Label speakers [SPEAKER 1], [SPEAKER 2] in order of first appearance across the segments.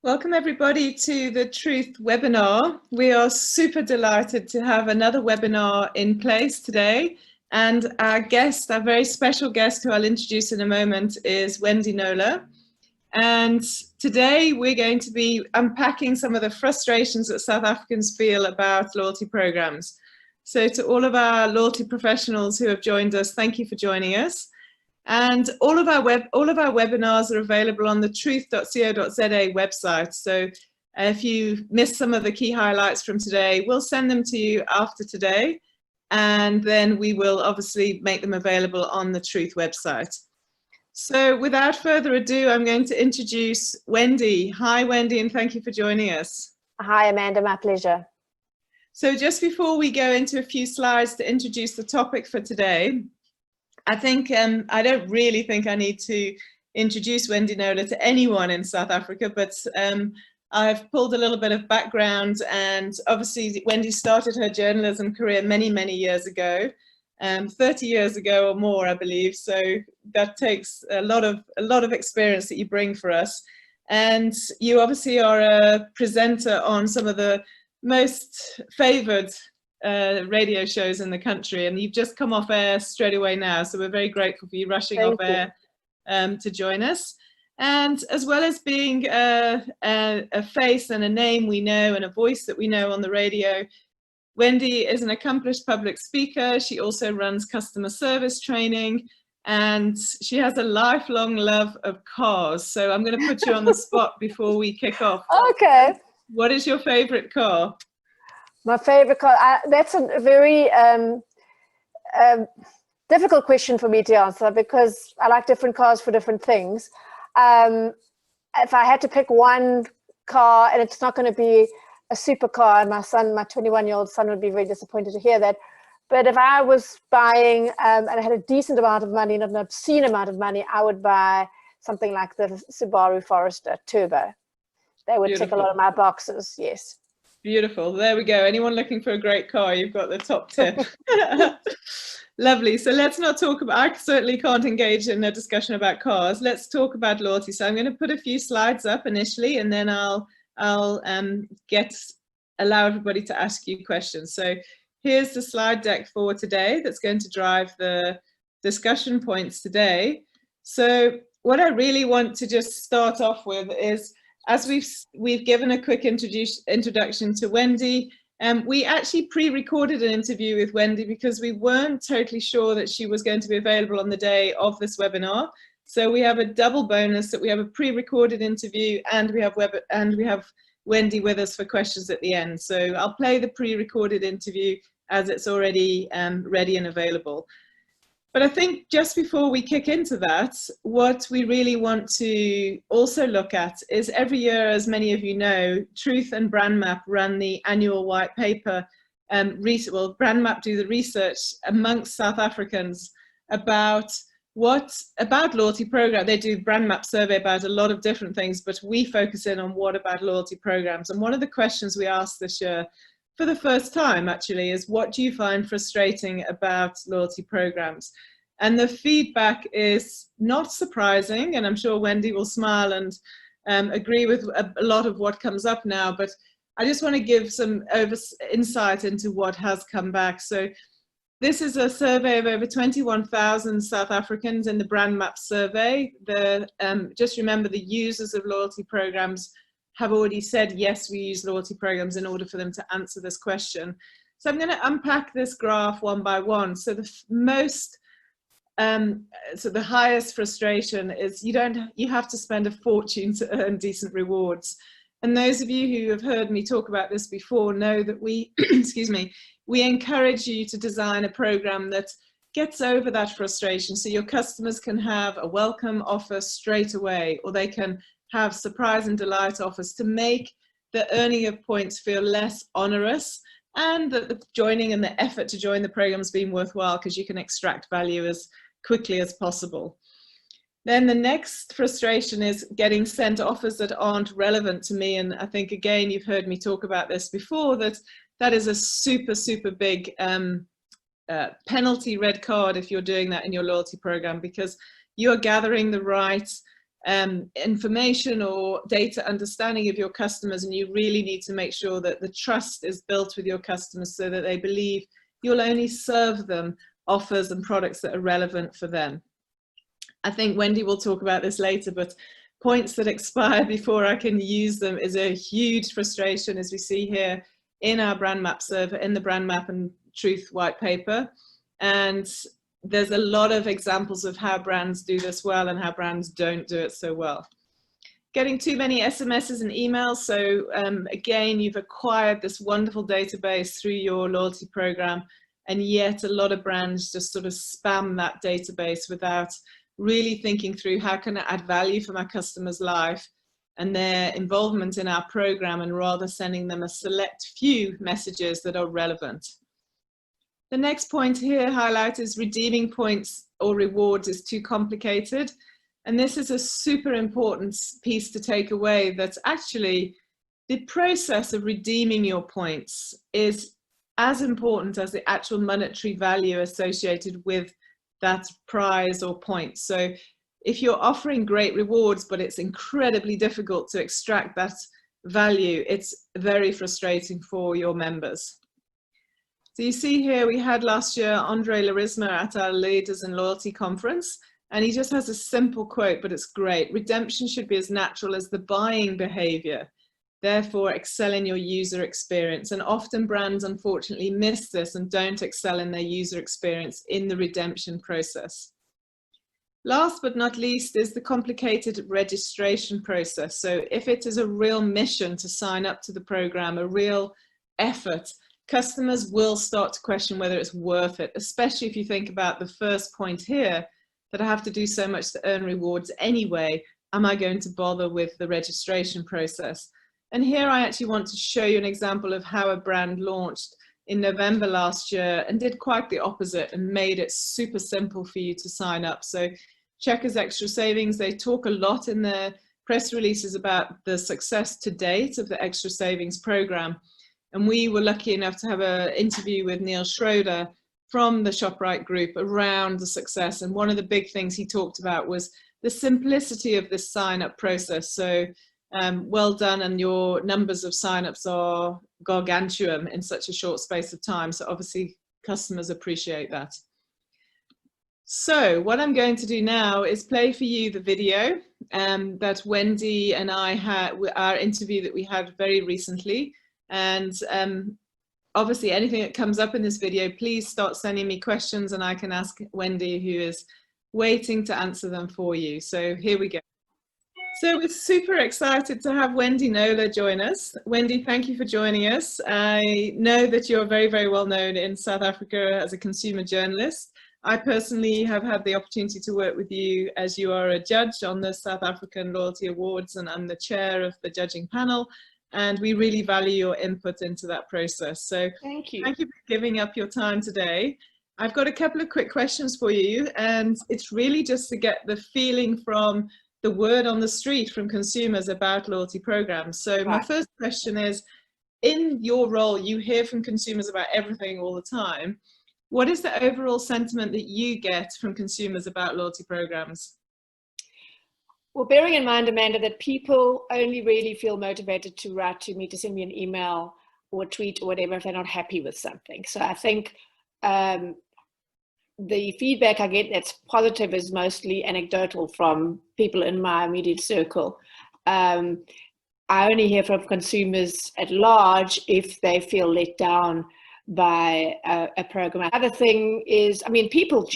[SPEAKER 1] Welcome everybody to the Truth webinar. We are super delighted to have another webinar in place today. And our guest, our very special guest who I'll introduce in a moment, is Wendy Knowler. And today we're going to be unpacking some of the frustrations that South Africans feel about loyalty programs. So to all of our loyalty professionals who have joined us, thank you for joining us. And all of our webinars are available on the truth.co.za website. So if you missed some of the key highlights from today, we'll send them to you after today. And then we will obviously make them available on the Truth website. So without further ado, I'm going to introduce Wendy. Hi, Wendy, and thank you for joining us.
[SPEAKER 2] Hi, Amanda, my pleasure.
[SPEAKER 1] So just before we go into a few slides to introduce the topic for today, I think I don't really think I need to introduce Wendy Knowler to anyone in South Africa, but I've pulled a little bit of background, and obviously Wendy started her journalism career many years ago, 30 years ago or more, I believe. So that takes a lot of experience that you bring for us. And you obviously are a presenter on some of the most favored radio shows in the country, and you've just come off air straight away now, so we're very grateful for you rushing off air to join us. And as well as being a face and a name we know and a voice that we know on the radio, Wendy is an accomplished public speaker. She also runs customer service training, and she has a lifelong love of cars. So I'm going to put you on the spot before we kick off.
[SPEAKER 2] Okay.
[SPEAKER 1] What is your favorite car?
[SPEAKER 2] My favorite car, that's a very difficult question for me to answer, because I like different cars for different things. If I had to pick one car, and it's not going to be a supercar, my 21-year-old son would be very disappointed to hear that. But if I was buying, and I had a decent amount of money, not an obscene amount of money, I would buy something like the Subaru Forester Turbo. They would tick a lot of my boxes, yes.
[SPEAKER 1] Beautiful. There we go. Anyone looking for a great car, you've got the top tip. Lovely. So let's not talk about, I certainly can't engage in a discussion about cars. Let's talk about loyalty. So I'm going to put a few slides up initially, and then I'll allow everybody to ask you questions. So here's the slide deck for today that's going to drive the discussion points today. So what I really want to just start off with is, as we've given a quick introduction to Wendy, we actually pre-recorded an interview with Wendy because we weren't totally sure that she was going to be available on the day of this webinar. So we have a double bonus that we have a pre-recorded interview, and we have Wendy with us for questions at the end. So I'll play the pre-recorded interview as it's already ready and available. But I think just before we kick into that, what we really want to also look at is, every year, as many of you know, Truth and BrandMap run the annual white paper. BrandMap do the research amongst South Africans about loyalty program. They do BrandMap survey about a lot of different things, but we focus in on what about loyalty programs. And one of the questions we asked this year, for the first time actually, is, what do you find frustrating about loyalty programs? And the feedback is not surprising, and I'm sure Wendy will smile and agree with a lot of what comes up now, but I just want to give some insight into what has come back. So this is a survey of over 21,000 South Africans in the BrandMap survey. Just remember, the users of loyalty programs have already said, yes, we use loyalty programs, in order for them to answer this question. So I'm going to unpack this graph one by one. So the highest frustration is you have to spend a fortune to earn decent rewards. And those of you who have heard me talk about this before know that we, excuse me, we encourage you to design a program that gets over that frustration, so your customers can have a welcome offer straight away, or they can have surprise and delight offers to make the earning of points feel less onerous, and that the joining and the effort to join the program has been worthwhile, because you can extract value as quickly as possible. Then the next frustration is getting sent offers that aren't relevant to me. And I think, again, you've heard me talk about this before, that is a super big penalty, red card, if you're doing that in your loyalty program, because you're gathering the right information or data understanding of your customers, and you really need to make sure that the trust is built with your customers so that they believe you'll only serve them offers and products that are relevant for them. I think Wendy will talk about this later, but points that expire before I can use them is a huge frustration, as we see here in our brand map server, in the brand map and truth white paper. And there's a lot of examples of how brands do this well and how brands don't do it so well. Getting too many SMSs and emails. So again, you've acquired this wonderful database through your loyalty program, and yet a lot of brands just sort of spam that database without really thinking through how can I add value for my customer's life and their involvement in our program, and rather sending them a select few messages that are relevant. The next point here highlighted is redeeming points or rewards is too complicated. And this is a super important piece to take away, that actually the process of redeeming your points is as important as the actual monetary value associated with that prize or point. So if you're offering great rewards, but it's incredibly difficult to extract that value, it's very frustrating for your members. So you see here, we had last year Andre Larisma at our Leaders in Loyalty conference, and he just has a simple quote, but it's great. Redemption should be as natural as the buying behavior. Therefore, excel in your user experience. And often brands, unfortunately, miss this and don't excel in their user experience in the redemption process. Last but not least is the complicated registration process. So if it is a real mission to sign up to the program, a real effort, customers will start to question whether it's worth it, especially if you think about the first point here, that I have to do so much to earn rewards anyway. Am I going to bother with the registration process? And here I actually want to show you an example of how a brand launched in November last year and did quite the opposite and made it super simple for you to sign up. So Checkers Extra Savings, they talk a lot in their press releases about the success to date of the Extra Savings program. And we were lucky enough to have an interview with Neil Schroeder from the ShopRite group around the success. And one of the big things he talked about was the simplicity of this sign-up process. So well done, and your numbers of sign-ups are gargantuan in such a short space of time. So obviously customers appreciate that. So what I'm going to do now is play for you the video that Wendy and I had, our interview that we had very recently. And obviously anything that comes up in this video, please start sending me questions and I can ask Wendy, who is waiting to answer them for you. So here we go. So we're super excited to have Wendy Knowler join us. Wendy, thank you for joining us. I know that you're very, very well known in South Africa as a consumer journalist. I personally have had the opportunity to work with you as you are a judge on the South African Loyalty Awards, and I'm the chair of the judging panel. And we really value your input into that process. So
[SPEAKER 2] thank you.
[SPEAKER 1] Thank you for giving up your time today. I've got a couple of quick questions for you, and it's really just to get the feeling from the word on the street from consumers about loyalty programs. So my first question is, in your role, you hear from consumers about everything all the time. What is the overall sentiment that you get from consumers about loyalty programs?
[SPEAKER 2] Well, bearing in mind, Amanda, that people only really feel motivated to write to me, to send me an email or a tweet or whatever if they're not happy with something. So I think the feedback I get that's positive is mostly anecdotal from people in my immediate circle. I only hear from consumers at large if they feel let down by a program. Other thing is, I mean, people,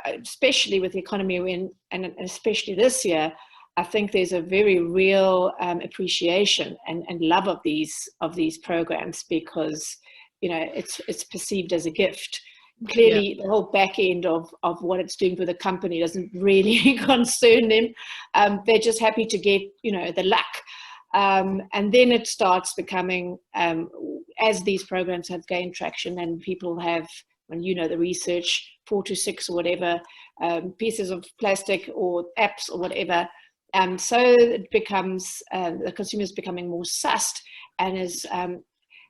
[SPEAKER 2] especially with the economy we're in, and especially this year, I think there's a very real appreciation and love of these programs, because you know it's perceived as a gift. Clearly, yeah, the whole back end of what it's doing for the company doesn't really concern them. They're just happy to get, you know, the luck. And then it starts becoming, as these programs have gained traction and people have, when you know the research, 4 to 6 or whatever pieces of plastic or apps or whatever. So it becomes, the consumer is becoming more sussed and is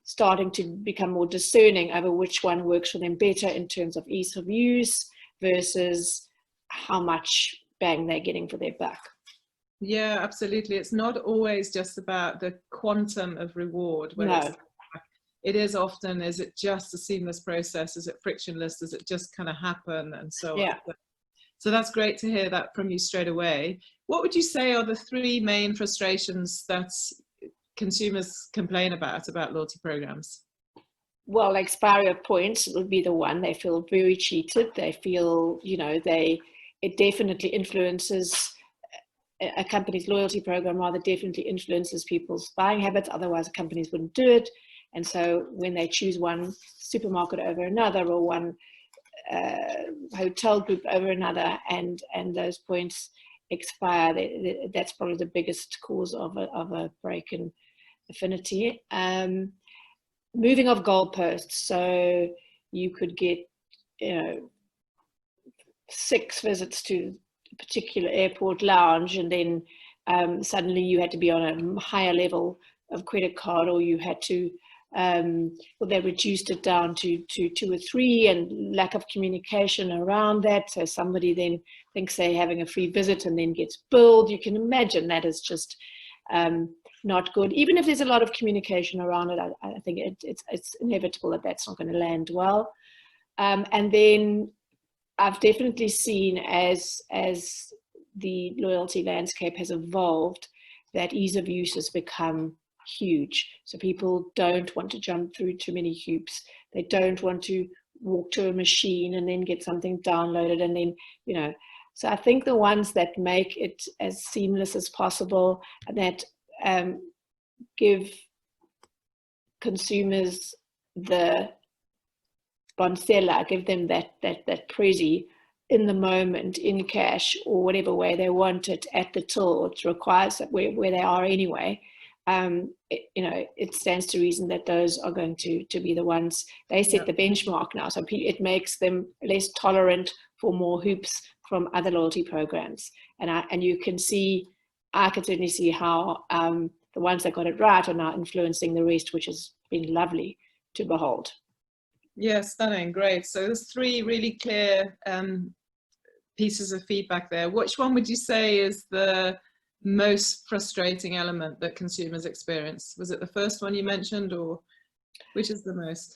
[SPEAKER 2] starting to become more discerning over which one works for them better in terms of ease of use versus how much bang they're getting for their buck.
[SPEAKER 1] Yeah, absolutely. It's not always just about the quantum of reward, whether
[SPEAKER 3] No.
[SPEAKER 1] it is often, is it just a seamless process? Is it frictionless? Does it just kind of happen and so
[SPEAKER 3] Yeah.
[SPEAKER 1] on? So that's great to hear that from you straight away. What would you say are the three main frustrations that consumers complain about loyalty programs?
[SPEAKER 3] Well, expiry of points would be the one. They feel very cheated. They feel, you know, it definitely influences a company's loyalty program, rather definitely influences people's buying habits. Otherwise, companies wouldn't do it. And so when they choose one supermarket over another, or one hotel group over another, and those points expire, that's probably the biggest cause of a break in affinity. Moving of goalposts. So you could get, you know, 6 visits to a particular airport lounge, and then suddenly you had to be on a higher level of credit card, or you had to, well, they reduced it down to 2 or 3, and lack of communication around that. So somebody then thinks they're having a free visit and then gets billed. You can imagine that is just not good. Even if there's a lot of communication around it, I think it's inevitable that that's not going to land well. And then I've definitely seen, as the loyalty landscape has evolved, that ease of use has become huge. So people don't want to jump through too many hoops. They don't want to walk to a machine and then get something downloaded and then, you know. So I think the ones that make it as seamless as possible, and that give consumers the Bonsella, give them that prezi in the moment, in cash, or whatever way they want it at the till. It requires that where they are anyway. You know, it stands to reason that those are going to be the ones. They set the benchmark now, so it makes them less tolerant for more hoops from other loyalty programs. And you can see, I can certainly see how the ones that got it right are now influencing the rest, which has been lovely to behold.
[SPEAKER 1] Yeah, stunning, great. So there's 3 really clear pieces of feedback there. Which one would you say is the most frustrating element that consumers experience? Was it the first one you mentioned, or which is the most?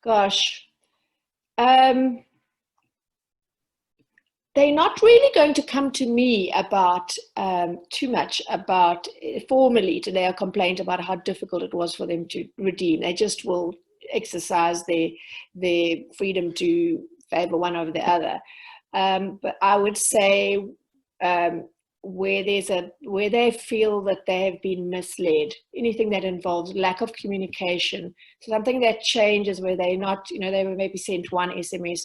[SPEAKER 3] Gosh. They're not really going to come to me about too much about formally to their complaint about how difficult it was for them to redeem. They just will exercise their freedom to favor one over the other. But I would say where they feel that they have been misled, anything that involves lack of communication, so something that changes where they're not, you know, they were maybe sent one SMS,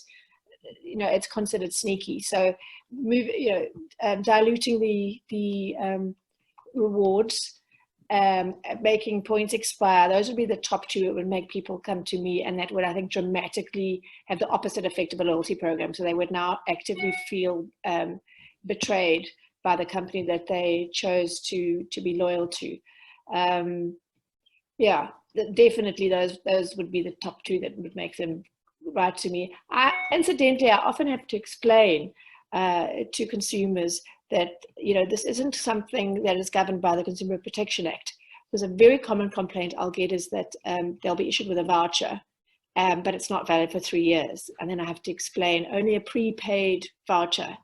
[SPEAKER 3] you know, it's considered sneaky. So diluting the rewards, making points expire, those would be the top 2. It would make people come to me, and that would, I think, dramatically have the opposite effect of a loyalty program. So they would now actively feel betrayed by the company that they chose to be loyal to. Yeah, definitely those would be the top 2 that would make them right to me. Incidentally, I often have to explain to consumers that, you know, this isn't something that is governed by the Consumer Protection Act. Because a very common complaint I'll get is that they'll be issued with a voucher, but it's not valid for 3 years. And then I have to explain only a prepaid voucher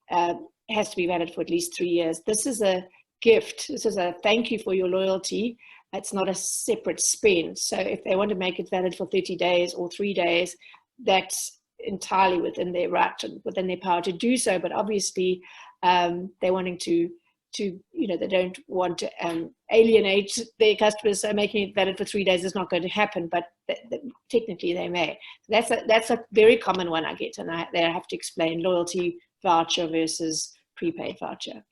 [SPEAKER 3] has to be valid for at least 3 years. This is a gift. This is a thank you for your loyalty. It's not a separate spend. So if they want to make it valid for 30 days or 3 days, that's entirely within their right and within their power to do so. But obviously, they're wanting to, you know, they don't want to alienate their customers. So making it valid for 3 days is not going to happen, but technically they may. So that's a very common one I get, and I have to explain loyalty voucher versus prepaid voucher.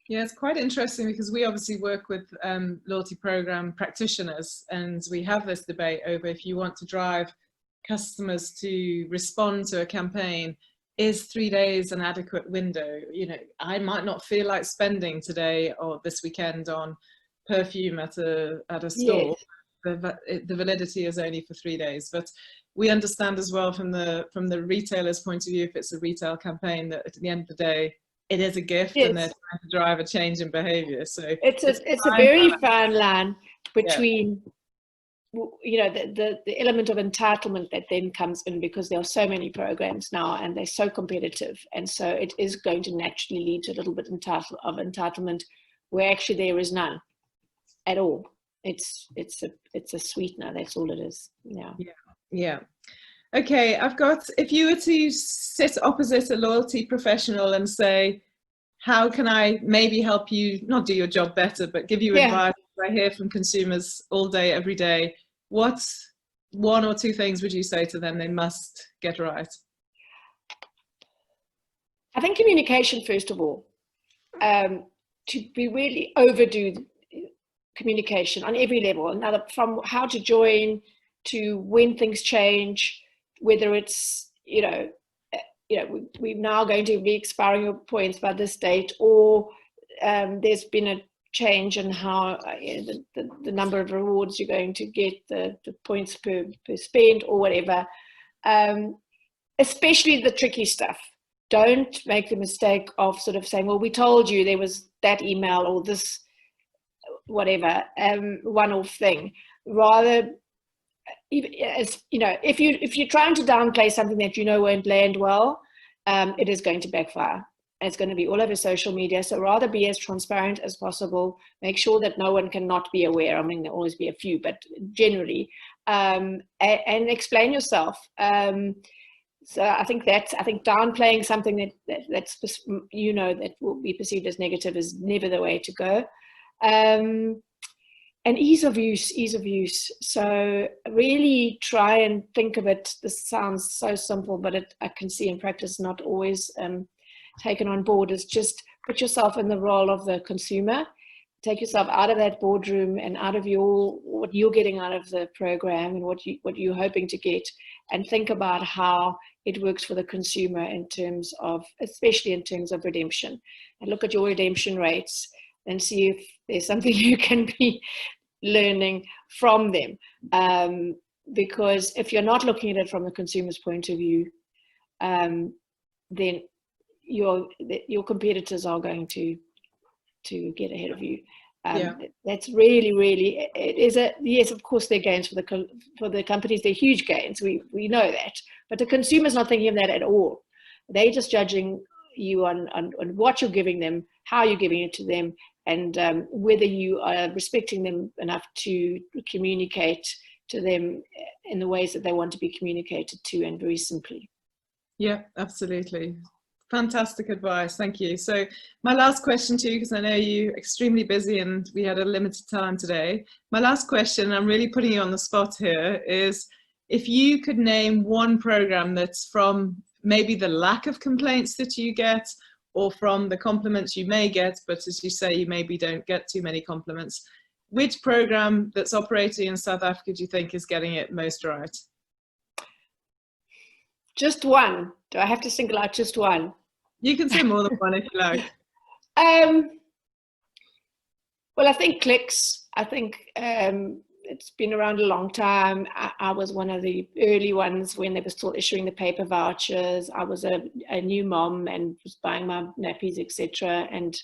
[SPEAKER 1] Yeah, it's quite interesting because we obviously work with loyalty program practitioners, and we have this debate over if you want to drive customers to respond to a campaign, is 3 days an adequate window? You know, I might not feel like spending today or this weekend on perfume at a store. Yes. The validity is only for 3 days, but we understand as well from the retailer's point of view, if it's a retail campaign, that at the end of the day, it is a gift,
[SPEAKER 3] Yes.
[SPEAKER 1] and they're trying to drive a change in behavior. So
[SPEAKER 3] it's a very fine line between, you know, the element of entitlement that then comes in, because there are so many programs now and they're so competitive, and so it is going to naturally lead to a little bit of entitlement where actually there is none at all. It's a sweetener, that's all it is.
[SPEAKER 1] Yeah. Okay, I've got, if you were to sit opposite a loyalty professional and say, how can I maybe help you not do your job better, but give you advice? I hear from consumers all day, every day. What 1 or 2 things would you say to them they must get right?
[SPEAKER 3] I think communication, first of all, to be really overdo communication on every level. Now, from how to join to when things change, whether it's, we're now going to be expiring your points by this date, or there's been a change in how the number of rewards you're going to get, the points per spend or whatever, especially the tricky stuff. Don't make the mistake of sort of saying, well, we told you there was that email or this whatever one-off thing. Rather, as you know, if you're trying to downplay something that you know won't land well, it is going to backfire. It's going to be all over social media. So rather be as transparent as possible. Make sure that no one cannot be aware. I mean, there'll always be a few, but generally, and explain yourself. So I think downplaying something that's that will be perceived as negative is never the way to go. And ease of use. So really try and think of it. This sounds so simple, but I can see in practice not always taken on board. Is just put yourself in the role of the consumer. Take yourself out of that boardroom and out of what you're getting out of the program and what you're hoping to get, and think about how it works for the consumer especially in terms of redemption, and look at your redemption rates and see if there's something you can be learning from them. Because if you're not looking at it from the consumer's point of view, then your competitors are going to get ahead of you. That's really it is yes, of course they're gains for the companies. They're huge gains, we know that, but the consumer's not thinking of that at all. They're just judging you on what you're giving them, how you're giving it to them, and whether you are respecting them enough to communicate to them in the ways that they want to be communicated to, and very simply.
[SPEAKER 1] Yeah, absolutely. Fantastic advice. Thank you. So my last question to you, because I know you're extremely busy and we had a limited time today. My last question, I'm really putting you on the spot here, is if you could name one program that's from maybe the lack of complaints that you get, or from the compliments you may get, but as you say, you maybe don't get too many compliments, which program that's operating in South Africa do you think is getting it most right?
[SPEAKER 3] Just one. Do I have to single out just one?
[SPEAKER 1] You can say more than one if you like.
[SPEAKER 3] Well, I think Clicks. I think it's been around a long time. I was one of the early ones when they were still issuing the paper vouchers. I was a new mom and was buying my nappies, etc. And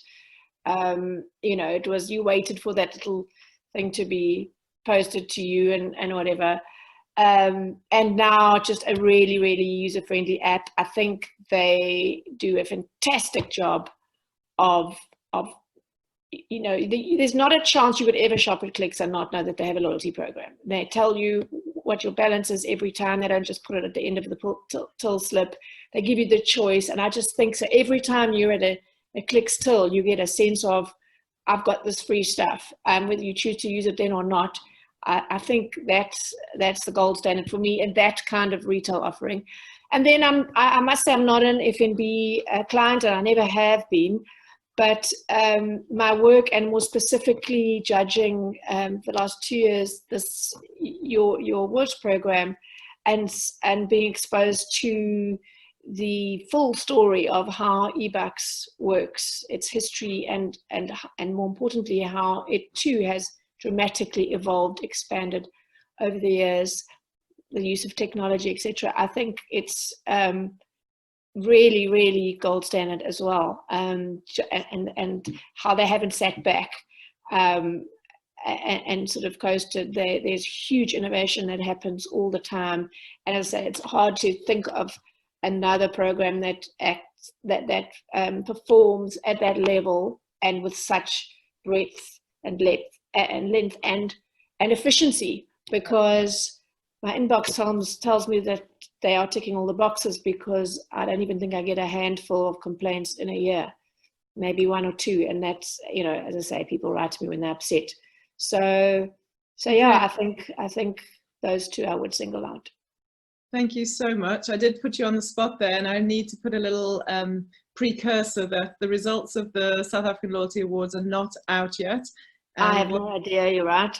[SPEAKER 3] it was, you waited for that little thing to be posted to you and whatever. And now just a really, really user-friendly app. I think they do a fantastic job of there's not a chance you would ever shop at Clicks and not know that they have a loyalty program. They tell you what your balance is every time. They don't just put it at the end of the till slip. They give you the choice. And I just think so every time you're at a Clicks till, you get a sense of, I've got this free stuff. Whether you choose to use it then or not, I think that's the gold standard for me, and that kind of retail offering. And then I must say I'm not an F&B client, and I never have been. But my work, and more specifically judging the last 2 years, your awards program, and being exposed to the full story of how eBucks works, its history, and more importantly, how it too has dramatically evolved, expanded over the years. the use of technology, etc. I think it's really, really gold standard as well, and how they haven't sat back and sort of coasted. There's huge innovation that happens all the time, and as I say, it's hard to think of another program that performs at that level and with such breadth and length and efficiency, because my inbox tells me that they are ticking all the boxes, because I don't even think I get a handful of complaints in a year, maybe one or two, and that's, you know, as I say, people write to me when they're upset. So yeah, I think those two I would single out.
[SPEAKER 1] Thank you so much. I did put you on the spot there, and I need to put a little precursor that the results of the South African Loyalty Awards are not out yet.
[SPEAKER 3] I have no idea, you're right.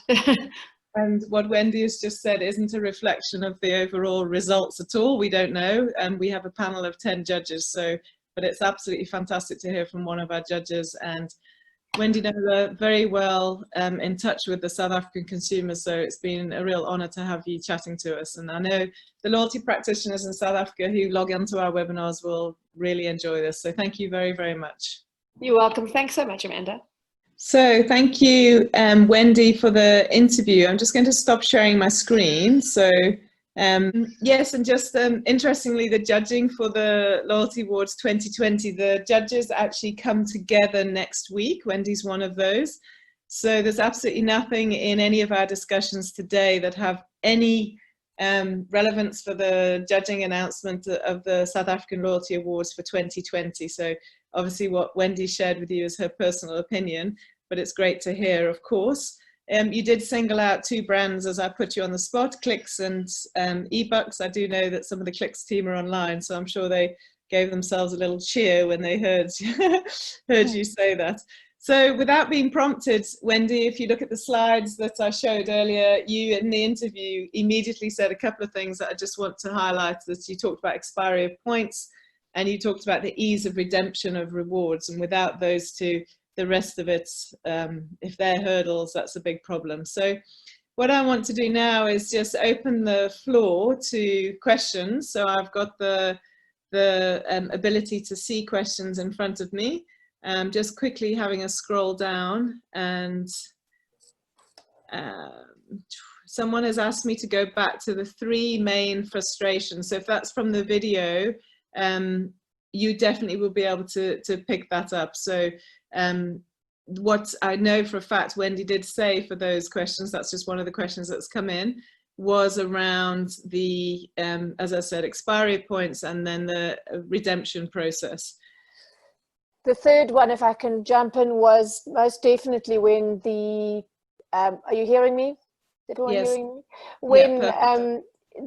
[SPEAKER 1] And what Wendy has just said isn't a reflection of the overall results at all. We don't know. And we have a panel of 10 judges. But it's absolutely fantastic to hear from one of our judges. And Wendy Knowler, very well in touch with the South African consumers. So it's been a real honor to have you chatting to us. And I know the loyalty practitioners in South Africa who log onto our webinars will really enjoy this. So thank you very, very much.
[SPEAKER 3] You're welcome. Thanks so much, Amanda.
[SPEAKER 1] So thank you, Wendy, for the interview. I'm just going to stop sharing my screen. So yes, and just interestingly, the judging for the Loyalty Awards 2020, the judges actually come together next week. Wendy's one of those. So there's absolutely nothing in any of our discussions today that have any relevance for the judging announcement of the South African Loyalty Awards for 2020. So obviously what Wendy shared with you is her personal opinion, but it's great to hear, of course. You did single out two brands as I put you on the spot, Clicks and eBucks. I do know that some of the Clicks team are online, so I'm sure they gave themselves a little cheer when they heard you say that. So without being prompted, Wendy, if you look at the slides that I showed earlier, you in the interview immediately said a couple of things that I just want to highlight. That you talked about expiry of points, and you talked about the ease of redemption of rewards, and without those two, the rest of it, if they're hurdles, that's a big problem. So what I want to do now is just open the floor to questions. So I've got the ability to see questions in front of me. Just quickly having a scroll down, and someone has asked me to go back to the three main frustrations. So if that's from the video, you definitely will be able to pick that up. So what I know for a fact Wendy did say for those questions, that's just one of the questions that's come in, was around the, as I said, expiry points and then the redemption process.
[SPEAKER 2] The third one, if I can jump in, was most definitely when the, are you hearing me? Is everyone hearing me? When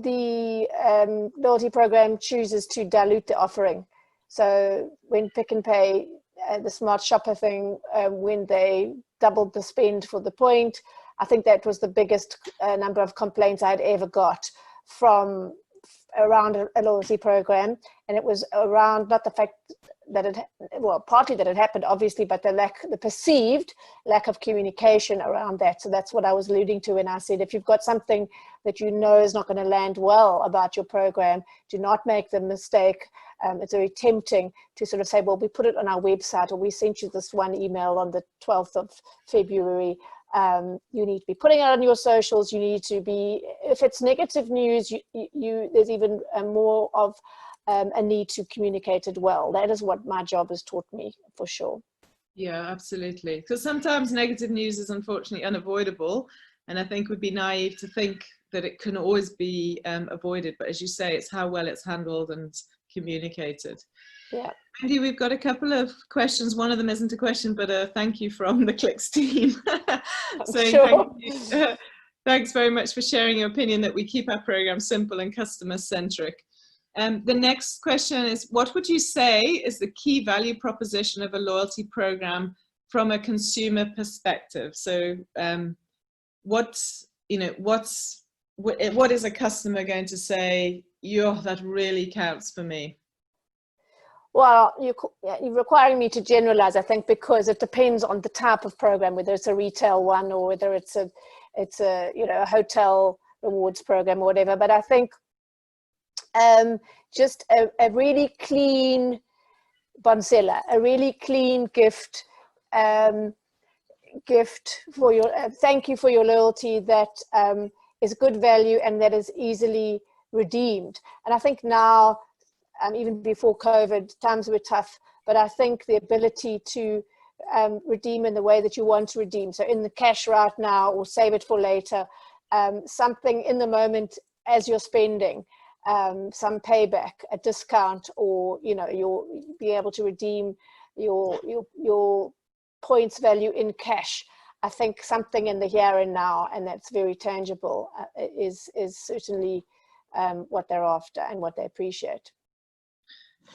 [SPEAKER 2] the loyalty program chooses to dilute the offering. So when Pick n Pay, the smart shopper thing, when they doubled the spend for the point, I think that was the biggest number of complaints I'd ever got from around a loyalty program. And it was around not the fact that it, well, partly that it happened, obviously, but the perceived lack of communication around that. So that's what I was alluding to when I said, if you've got something that you know is not going to land well about your program, do not make the mistake. It's very tempting to sort of say, well, we put it on our website, or we sent you this one email on the 12th of February. You need to be putting it on your socials. You need to be, if it's negative news, there's even more of a need to communicate it well. That is what my job has taught me, for sure.
[SPEAKER 1] Yeah, absolutely. Because sometimes negative news is unfortunately unavoidable, and I think would be naive to think that it can always be avoided. But as you say, it's how well it's handled and communicated.
[SPEAKER 2] Yeah.
[SPEAKER 1] Wendy, we've got a couple of questions. One of them isn't a question, but a thank you from the Clicks team. So
[SPEAKER 2] sure.
[SPEAKER 1] thank you. Thanks very much for sharing your opinion that we keep our program simple and customer centric. The next question is, what would you say is the key value proposition of a loyalty program from a consumer perspective? So what is a customer going to say, that really counts for me?
[SPEAKER 2] Well, you're requiring me to generalize, I think, because it depends on the type of program, whether it's a retail one or whether it's a hotel rewards program or whatever. But I think just a really clean bonsella, a really clean gift for your thank you for your loyalty that is good value and that is easily redeemed. And I think now, even before COVID, times were tough, but I think the ability to redeem in the way that you want to redeem, so in the cash right now or save it for later, something in the moment as you're spending, some payback, a discount, or you'll be able to redeem your points value in cash. I think something in the here and now, and that's very tangible, is certainly what they're after and what they appreciate.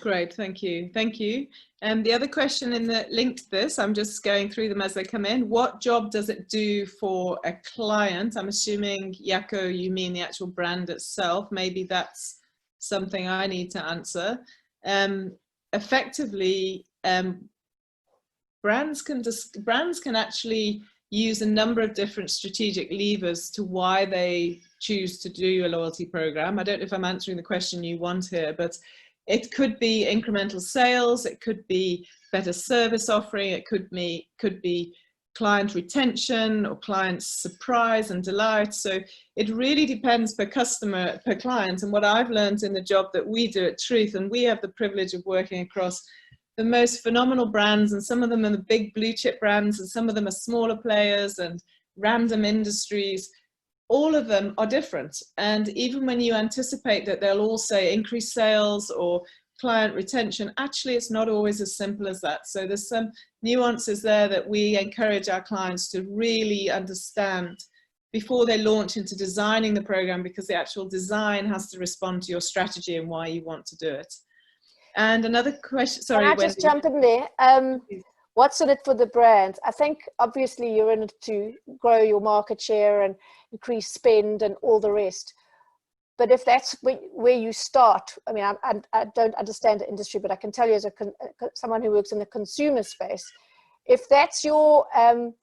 [SPEAKER 1] Great, thank you. Thank you. And the other question in the link to this, I'm just going through them as they come in. What job does it do for a client? I'm assuming, Jaco, you mean the actual brand itself. Maybe that's something I need to answer. Effectively, brands can actually use a number of different strategic levers to why they choose to do a loyalty program. I don't know if I'm answering the question you want here, but it could be incremental sales, it could be better service offering, it could be client retention or client surprise and delight. So it really depends per customer, per client. And what I've learned in the job that we do at Truth, and we have the privilege of working across the most phenomenal brands, and some of them are the big blue chip brands, and some of them are smaller players and random industries. All of them are different. And even when you anticipate that they'll all say increase sales or client retention, actually it's not always as simple as that. So there's some nuances there that we encourage our clients to really understand before they launch into designing the program, because the actual design has to respond to your strategy and why you want to do it. And another question, sorry,
[SPEAKER 2] Can I just jump in there? What's in it for the brands? I think obviously you're in it to grow your market share and increase spend and all the rest. But if that's where you start, I mean, I don't understand the industry, but I can tell you as someone who works in the consumer space, if that's your,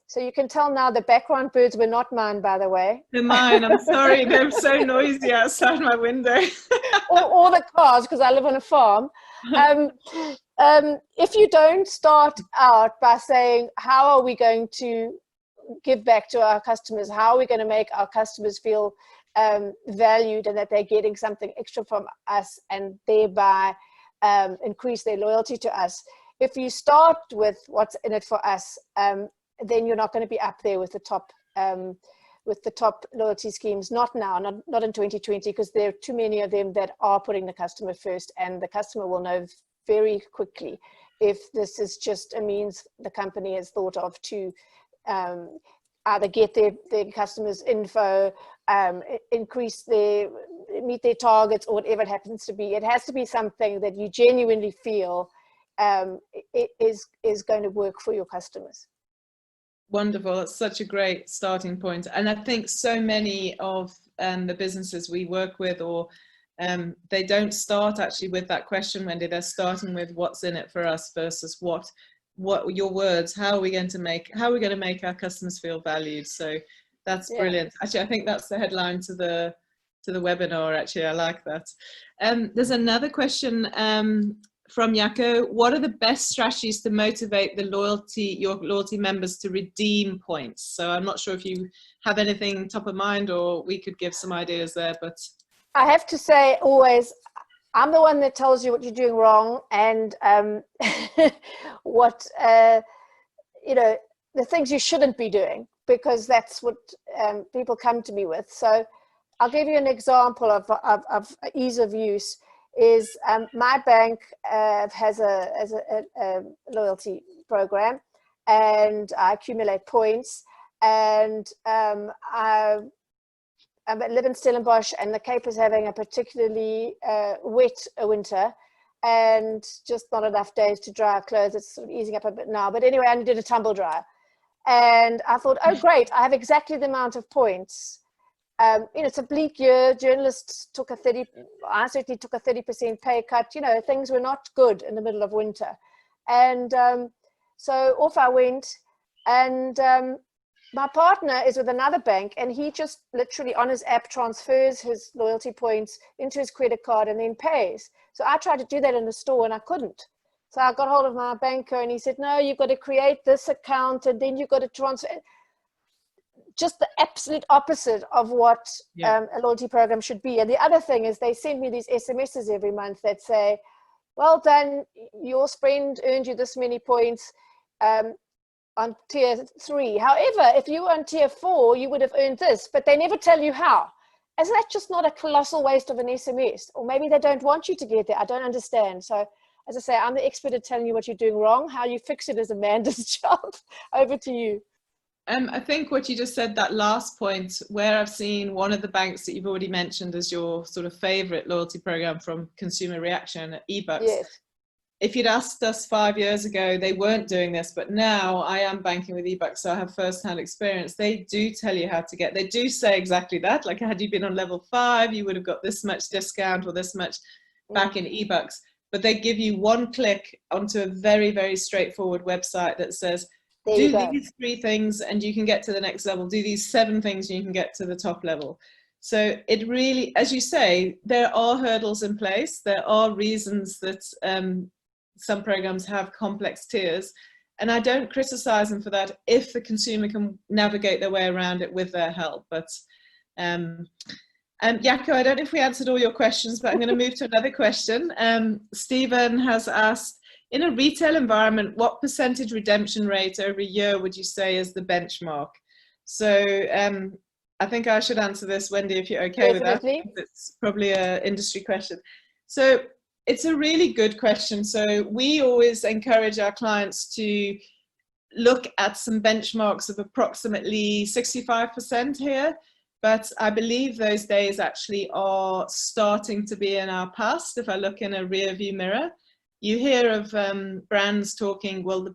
[SPEAKER 2] so you can tell now the background birds were not mine, by the way.
[SPEAKER 1] They're mine, I'm sorry, they're so noisy outside my window.
[SPEAKER 2] or the cars, because I live on a farm. If you don't start out by saying, how are we going to give back to our customers? How are we going to make our customers feel valued and that they're getting something extra from us and thereby increase their loyalty to us? If you start with what's in it for us, then you're not going to be up there with the top loyalty schemes. Not now, not in 2020, because there are too many of them that are putting the customer first, and the customer will know very quickly if this is just a means the company has thought of to either get their customers' info, meet their targets, or whatever it happens to be. It has to be something that you genuinely feel it is going to work for your customers.
[SPEAKER 1] Wonderful. It's such a great starting point. And I think so many of the businesses we work with, or they don't start actually with that question, Wendy. They're starting with what's in it for us versus what your words, how are we going to make our customers feel valued? So that's brilliant. Actually, I think that's the headline to the webinar. Actually, I like that. There's another question from Jaco. What are the best strategies to motivate your loyalty members to redeem points? So I'm not sure if you have anything top of mind, or we could give some ideas there, but
[SPEAKER 2] I have to say, always, I'm the one that tells you what you're doing wrong, and what the things you shouldn't be doing, because that's what people come to me with. So I'll give you an example of ease of use. Is my bank has a loyalty program, and I accumulate points, and I live in Stellenbosch, and the Cape is having a particularly wet winter, and just not enough days to dry our clothes. It's sort of easing up a bit now, but anyway, I needed a tumble dryer, and I thought, oh great, I have exactly the amount of points. It's a bleak year. Journalists I certainly took a 30% pay cut. Things were not good in the middle of winter. And so off I went. And My partner is with another bank, and he just literally on his app transfers his loyalty points into his credit card and then pays. So I tried to do that in the store and I couldn't. So I got hold of my banker and he said, no, you've got to create this account and then you've got to transfer. Just the absolute opposite of what a loyalty program should be. And the other thing is they send me these SMSs every month that say, well done, your friend earned you this many points on tier 3. However, if you were on tier 4, you would have earned this, but they never tell you how. Isn't that just not a colossal waste of an SMS? Or maybe they don't want you to get there. I don't understand. So as I say, I'm the expert at telling you what you're doing wrong. How you fix it is Amanda's job. Over to you.
[SPEAKER 1] I think what you just said, that last point, where I've seen one of the banks that you've already mentioned as your sort of favorite loyalty program from consumer reaction, eBucks.
[SPEAKER 2] Yes.
[SPEAKER 1] If you'd asked us 5 years ago, they weren't doing this, but now I am banking with eBucks, so I have first-hand experience. They do tell you how to get, they do say exactly that, like had you been on level 5, you would have got this much discount or this much back in eBucks. But they give you one click onto a very, very straightforward website that says, do these 3 things and you can get to the next level. Do these 7 things and you can get to the top level. So it really, as you say, there are hurdles in place. There are reasons that some programs have complex tiers. And I don't criticize them for that if the consumer can navigate their way around it with their help. But Jaco, I don't know if we answered all your questions, but I'm going to move to another question. Stephen has asked, in a retail environment, what percentage redemption rate over a year would you say is the benchmark? So I think I should answer this, Wendy, if you're okay with that. It's probably an industry question. So it's a really good question. So we always encourage our clients to look at some benchmarks of approximately 65% here. But I believe those days actually are starting to be in our past. If I look in a rear view mirror, you hear of brands talking, well,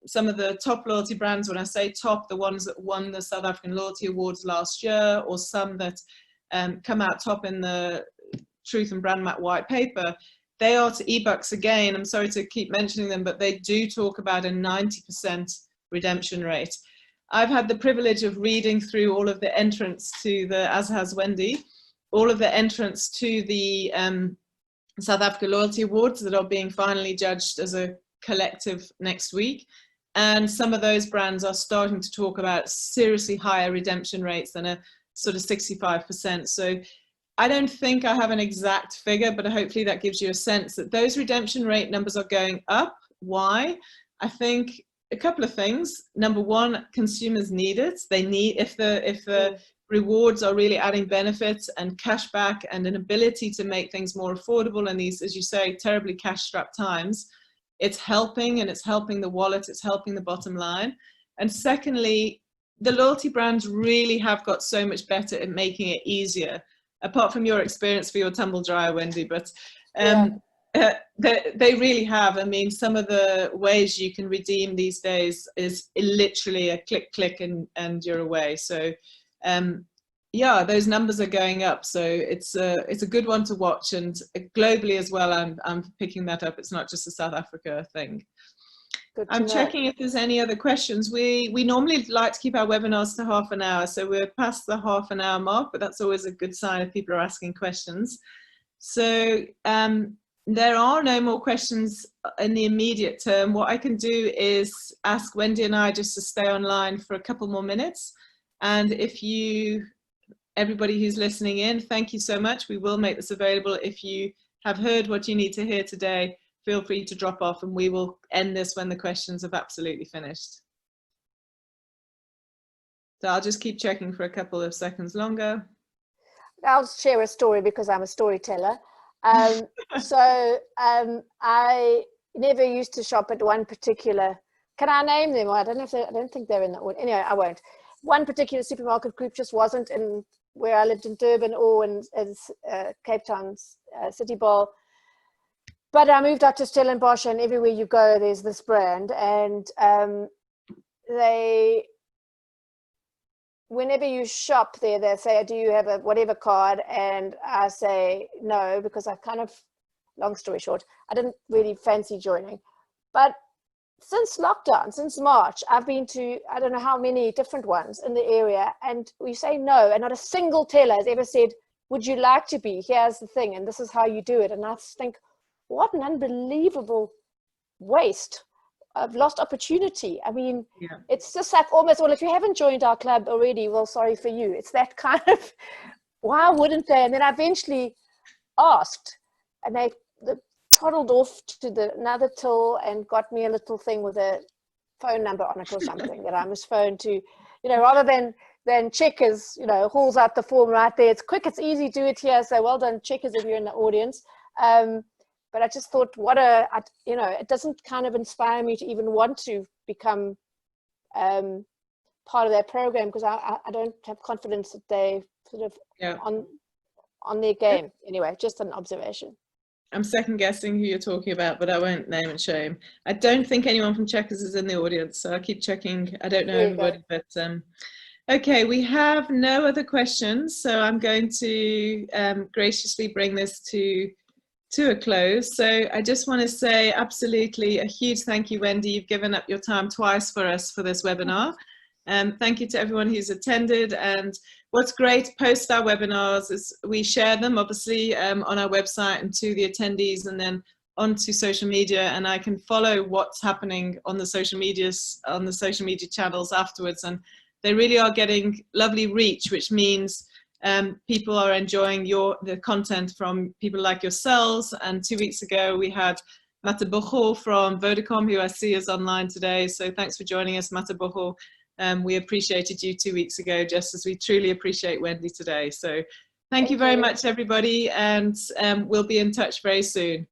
[SPEAKER 1] some of the top loyalty brands, when I say top, the ones that won the South African Loyalty Awards last year, or some that come out top in the Truth and Brand Map white paper, they are to eBucks again. I'm sorry to keep mentioning them, but they do talk about a 90% redemption rate. I've had the privilege of reading through all of the entrants to the, as has Wendy, all of the entrants to the South Africa Loyalty Awards that are being finally judged as a collective next week. And some of those brands are starting to talk about seriously higher redemption rates than a sort of 65%. So I don't think I have an exact figure, but hopefully that gives you a sense that those redemption rate numbers are going up. Why? I think a couple of things. Number one, consumers need it. They need, if the rewards are really adding benefits and cashback and an ability to make things more affordable in these, as you say, terribly cash-strapped times, it's helping, and it's helping the wallet, it's helping the bottom line. And secondly, the loyalty brands really have got so much better at making it easier, apart from your experience for your tumble dryer, Wendy, but they really have. I mean, some of the ways you can redeem these days is literally a click and you're away. So yeah, those numbers are going up, so it's a good one to watch, and globally as well. I'm picking that up. It's not just a South Africa thing. I'm checking if there's any other questions. We normally like to keep our webinars to half an hour, so we're past the half an hour mark, but that's always a good sign if people are asking questions. So there are no more questions in the immediate term. What I can do is ask Wendy and I just to stay online for a couple more minutes. And if you, everybody who's listening in, thank you so much. We will make this available. If you have heard what you need to hear today, feel free to drop off and we will end this when the questions have absolutely finished. So I'll just keep checking for a couple of seconds longer.
[SPEAKER 2] I'll share a story because I'm a storyteller. I never used to shop at one particular, can I name them? Well, I don't know if I don't think they're in that one. Anyway, I won't. One particular supermarket group just wasn't in where I lived in Durban or in Cape Town's City Bowl. But I moved up to Stellenbosch, and everywhere you go, there's this brand. And whenever you shop there, they say, do you have a whatever card? And I say no, because I kind of, long story short, I didn't really fancy joining. But since lockdown, since March, I've been to, I don't know how many different ones in the area, and we say no, and not a single teller has ever said, would you like to be? Here's the thing, and this is how you do it. And I think, what an unbelievable waste of lost opportunity. I mean,
[SPEAKER 1] Yeah.
[SPEAKER 2] it's just like almost, well, if you haven't joined our club already, well, sorry for you. It's that kind of, why wouldn't they? And then I eventually asked, and they toddled off to another till and got me a little thing with a phone number on it or something that I must phone to, rather than Checkers, hauls out the form right there. It's quick, it's easy, do it here. So well done, Checkers, if you're in the audience. But I just thought, it doesn't kind of inspire me to even want to become part of their program, because I don't have confidence that they sort of on their game. Anyway, just an observation.
[SPEAKER 1] I'm second guessing who you're talking about, but I won't name and shame. I don't think anyone from Checkers is in the audience, so I'll keep checking. I don't know everybody, but okay, we have no other questions, so I'm going to graciously bring this to a close. So I just want to say absolutely a huge thank you, Wendy. You've given up your time twice for us for this webinar. Thank you to everyone who's attended. And what's great post our webinars is we share them obviously on our website and to the attendees, and then onto social media, and I can follow what's happening on the social media channels afterwards, and they really are getting lovely reach, which means people are enjoying the content from people like yourselves. And 2 weeks ago we had Mataboho from Vodacom, who I see is online today, so thanks for joining us, Mataboho. We appreciated you 2 weeks ago, just as we truly appreciate Wendy today. So thank you very much, everybody, and we'll be in touch very soon.